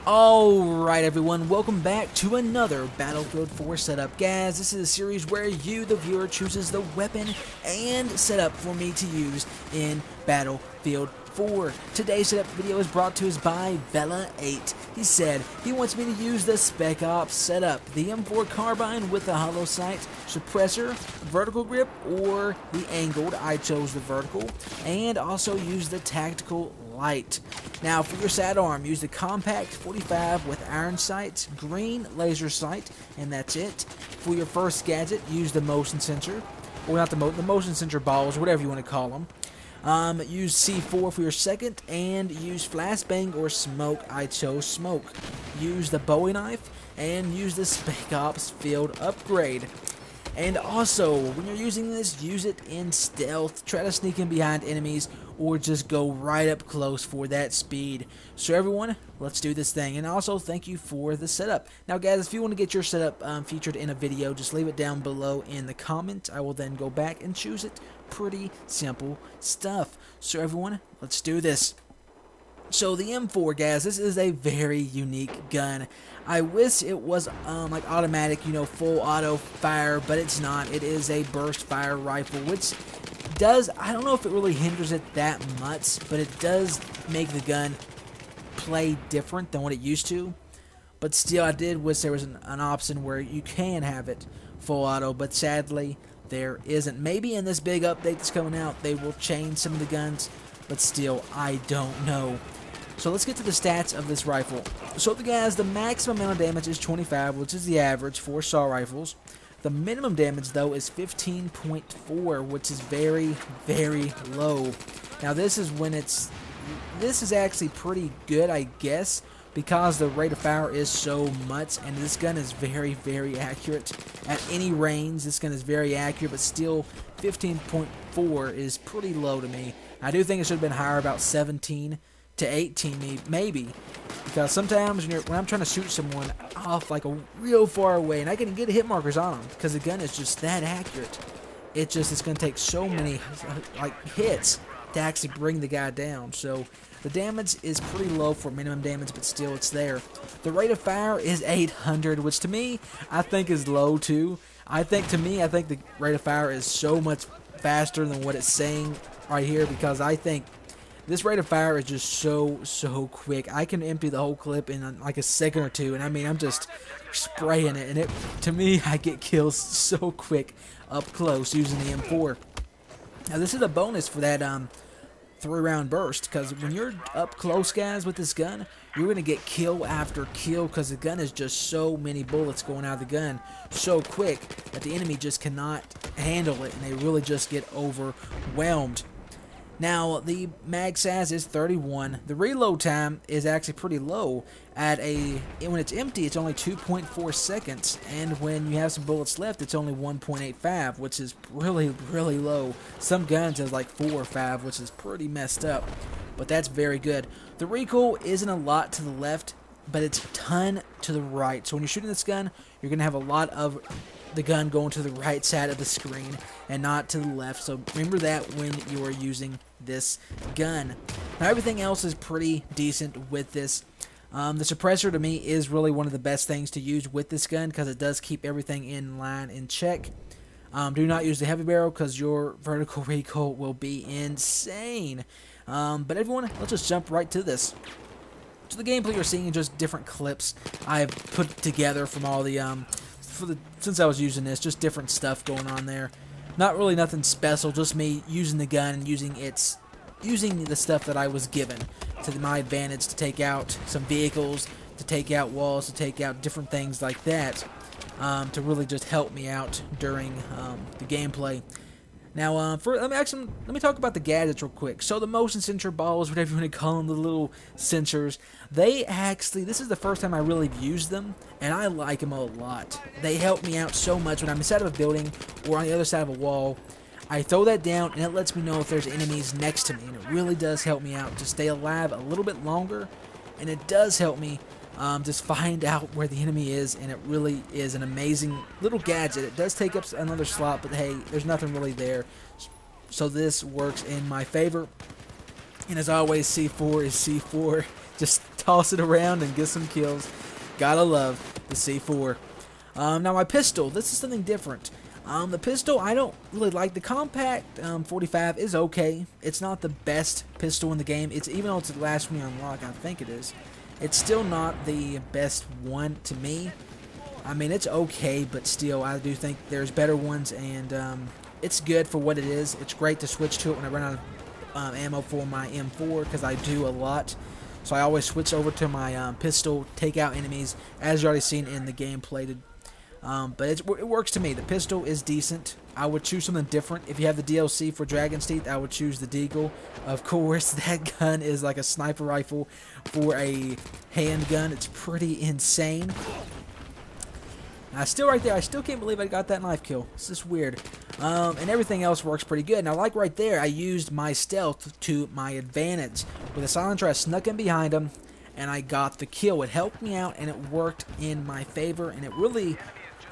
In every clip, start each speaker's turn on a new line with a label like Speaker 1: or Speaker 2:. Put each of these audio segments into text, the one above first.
Speaker 1: Alright everyone, welcome back to another Battlefield 4 setup. Guys, this is a series where you, the viewer, chooses the weapon and setup for me to use in Battlefield 4. Today's setup video is brought to us by Vela8. He said he wants me to use the Spec setup, the M4 carbine with the hollow sight, suppressor, vertical grip, or the angled. I chose the vertical, and also use the tactical light. Now for your sidearm, use the compact 45 with iron sights, green laser sight, and that's it. For your first gadget, use the motion sensor, or not the motion sensor balls, whatever you want to call them. Use C4 for your second, and use flashbang or smoke. I chose smoke. Use the Bowie knife, and use the Spec Ops field upgrade. And also, when you're using this, use it in stealth. Try to sneak in behind enemies, or just go right up close for that speed. So everyone, let's do this thing. And also, thank you for the setup. Now guys, if you want to get your setup featured in a video, just leave it down below in the comments. I will then go back and choose it. Pretty simple stuff. So everyone, let's do this. So the M4, guys, this is a very unique gun. I wish it was like automatic, you know, full auto fire, but it's not. It is a burst fire rifle, which does, I don't know if it really hinders it that much, but it does make the gun play different than what it used to. But still, I did wish there was an option where you can have it full auto, but sadly there isn't. Maybe in this big update that's coming out, they will change some of the guns, but still, I don't know. So let's get to the stats of this rifle. So guys, the maximum amount of damage is 25, which is the average for assault rifles. The minimum damage though is 15.4, which is very, very low. Now this is actually pretty good, I guess, because the rate of fire is so much, and this gun is very, very accurate. At any range, this gun is very accurate, but still 15.4 is pretty low to me. I do think it should have been higher, about 17 to 18 maybe, because sometimes when I'm trying to shoot someone off like a real far away, and I can get hit markers on them because the gun is just that accurate, it's going to take so many like hits to actually bring the guy down. So the damage is pretty low for minimum damage, but still it's there. The rate of fire is 800, which to me I think is low too. I think the rate of fire is so much faster than what it's saying right here, because I think this rate of fire is just so quick. I can empty the whole clip in like a second or two, and I mean, I'm just spraying it, and to me, I get kills so quick up close using the M4. Now this is a bonus for that 3-round burst, because when you're up close, guys, with this gun, you're going to get kill after kill, because the gun is just so many bullets going out of the gun so quick that the enemy just cannot handle it, and they really just get overwhelmed. Now, the mag size is 31. The reload time is actually pretty low. When it's empty, it's only 2.4 seconds, and when you have some bullets left, it's only 1.85, which is really, really low. Some guns have like 4 or 5, which is pretty messed up, but that's very good. The recoil isn't a lot to the left, but it's a ton to the right. So when you're shooting this gun, you're going to have a lot of the gun going to the right side of the screen and not to the left, so remember that when you are using this gun. Now everything else is pretty decent with this. The suppressor to me is really one of the best things to use with this gun, because it does keep everything in line, in check. Do not use the heavy barrel, because your vertical recoil will be insane. But everyone, let's just jump right to this. So the gameplay you're seeing is just different clips I've put together from all the since I was using this, just different stuff going on there. Not really nothing special, just me using the gun and using the stuff that I was given to my advantage to take out some vehicles, to take out walls, to take out different things like that, to really just help me out during the gameplay. Now, let me talk about the gadgets real quick. So the motion sensor balls, whatever you want to call them, the little sensors, this is the first time I really used them, and I like them a lot. They help me out so much when I'm inside of a building or on the other side of a wall. I throw that down, and it lets me know if there's enemies next to me, and it really does help me out to stay alive a little bit longer, and it does help me just find out where the enemy is, and it really is an amazing little gadget. It does take up another slot, but hey, there's nothing really there, so this works in my favor. And as always, C4 is C4. Just toss it around and get some kills. Gotta love the C4. Now my pistol, this is something different. The pistol, I don't really like. The compact 45 is okay. It's not the best pistol in the game. It's, even though it's the last one you unlock, I think it is, it's still not the best one to me. I mean, it's okay, but still, I do think there's better ones, and it's good for what it is. It's great to switch to it when I run out of ammo for my M4, because I do a lot. So I always switch over to my pistol, take out enemies, as you already seen in the gameplay. But it works to me. The pistol is decent. I would choose something different. If you have the DLC for Dragon's Teeth, I would choose the Deagle. Of course, that gun is like a sniper rifle for a handgun. It's pretty insane. Still right there, I still can't believe I got that knife kill. It's just weird. And everything else works pretty good. Now, like right there, I used my stealth to my advantage. With a silencer, I snuck in behind him, and I got the kill. It helped me out, and it worked in my favor, and it really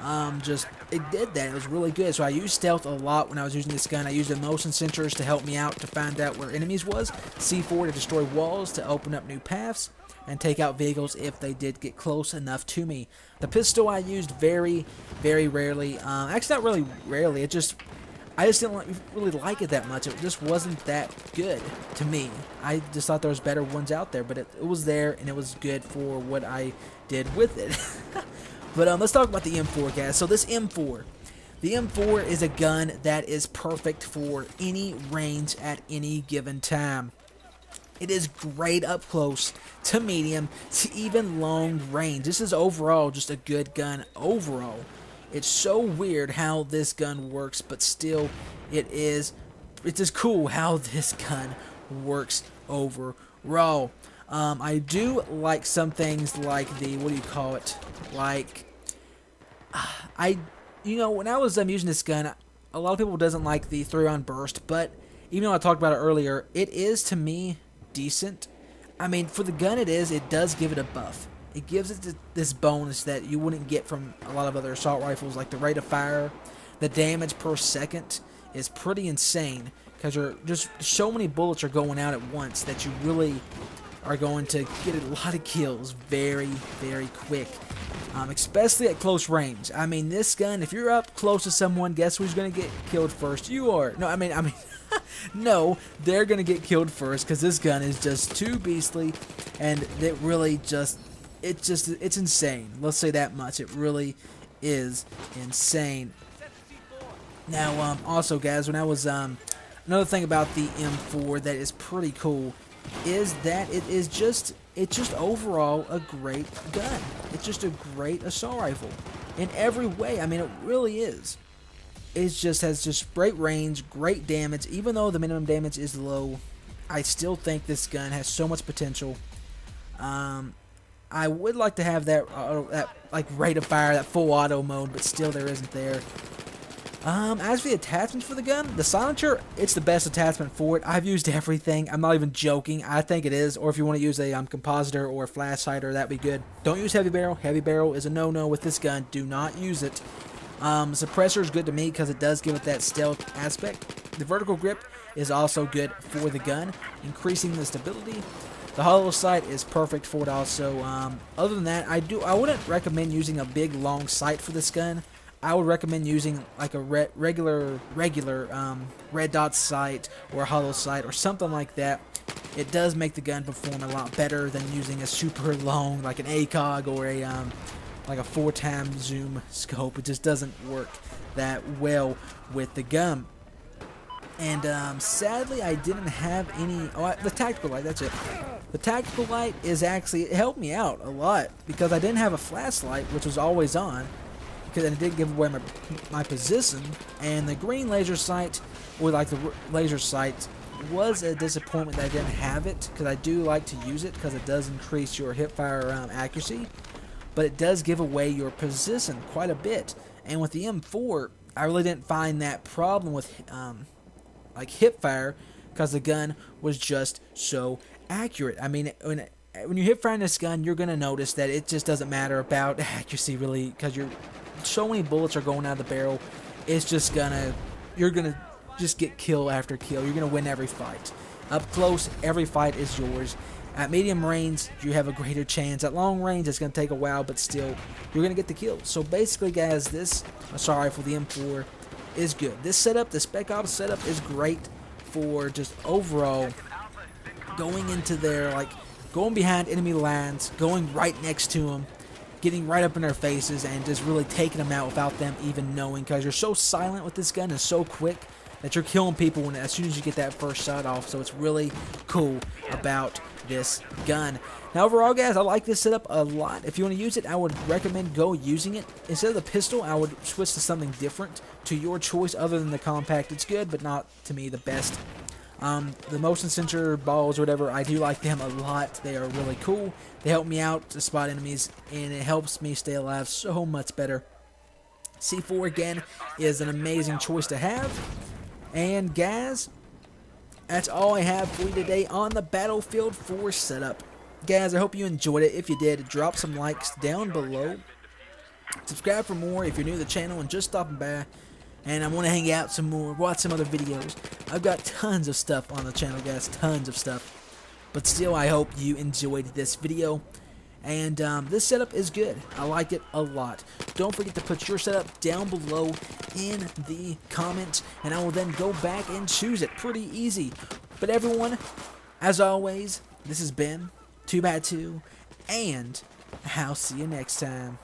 Speaker 1: it did that. It was really good. So I used stealth a lot when I was using this gun. I used the motion sensors to help me out to find out where enemies was, C4 to destroy walls, to open up new paths, and take out vehicles if they did get close enough to me. The pistol I used very, very rarely. Actually, not really rarely. I just didn't really like it that much. It just wasn't that good to me. I just thought there was better ones out there, but it was there, and it was good for what I did with it. But let's talk about the M4, guys. So this M4. The M4 is a gun that is perfect for any range at any given time. It is great up close to medium to even long range. This is overall just a good gun overall. It's so weird how this gun works, but still it's just cool how this gun works overall. I do like some things like the, what do you call it? Like, when I was using this gun, a lot of people doesn't like the 3-round burst, but even though I talked about it earlier, it is, to me, decent. I mean, for the gun it does give it a buff. It gives it this bonus that you wouldn't get from a lot of other assault rifles, like the rate of fire, the damage per second is pretty insane, because just so many bullets are going out at once that you really are going to get a lot of kills very, very quick, especially at close range. I mean, this gun, if you're up close to someone, guess who's going to get killed first? You are. No, I mean, no, they're going to get killed first, because this gun is just too beastly, and it really it's insane. Let's say that much. It really is insane. Now, also, guys, when I was, another thing about the M4 that is pretty cool is that it's just overall a great gun. It's just a great assault rifle in every way. I mean, it really is. It just has just great range, great damage. Even though the minimum damage is low, I still think this gun has so much potential. I would like to have that like rate of fire, that full auto mode, but still there isn't there. As for the attachments for the gun, the silencer, it's the best attachment for it. I've used everything. I'm not even joking. I think it is. Or if you want to use a compositor or a flash hider, that'd be good. Don't use heavy barrel. Heavy barrel is a no-no with this gun. Do not use it. Suppressor is good to me because it does give it that stealth aspect. The vertical grip is also good for the gun, increasing the stability. The hollow sight is perfect for it also. Other than that, I wouldn't recommend using a big long sight for this gun. I would recommend using like a regular red dot sight or a hollow sight or something like that. It does make the gun perform a lot better than using a super long, like an ACOG or a like a 4x zoom scope. It just doesn't work that well with the gun. And sadly, I didn't have any. Oh, the tactical light. That's it. The tactical light is actually, it helped me out a lot because I didn't have a flashlight, which was always on, because it did give away my position. And the green laser sight, or like the laser sight, was a disappointment that I didn't have it, because I do like to use it because it does increase your hipfire accuracy, but it does give away your position quite a bit. And with the M4, I really didn't find that problem with like hipfire, because the gun was just so accurate. I mean, when you hipfire this gun, you're gonna notice that it just doesn't matter about accuracy really, because so many bullets are going out of the barrel. It's just you're gonna just get kill after kill. You're gonna win every fight. Up close, every fight is yours. At medium range, you have a greater chance. At long range, it's going to take a while, but still, you're going to get the kill. So basically, guys, this assault rifle, the M4, is good. This setup, the Spec Ops setup, is great for just overall going into there, like going behind enemy lines, going right next to them, getting right up in their faces, and just really taking them out without them even knowing, because you're so silent with this gun and so quick that you're killing people as soon as you get that first shot off. So it's really cool about this gun. Now overall, guys, I like this setup a lot. If you want to use it, I would recommend go using it. Instead of the pistol, I would switch to something different to your choice other than the compact. It's good, but not, to me, the best. The motion sensor balls or whatever, I do like them a lot. They are really cool. They help me out to spot enemies, and it helps me stay alive so much better. C4, again, is an amazing choice to have. And guys, that's all I have for you today on the Battlefield 4 setup. Guys, I hope you enjoyed it. If you did, drop some likes down below. Subscribe for more if you're new to the channel and just stopping by and I want to hang out some more, watch some other videos. I've got tons of stuff on the channel, guys, tons of stuff. But still, I hope you enjoyed this video. And this setup is good. I like it a lot. Don't forget to put your setup down below in the comments, and I will then go back and choose it. Pretty easy. But everyone, as always, this has been 2x2, and I'll see you next time.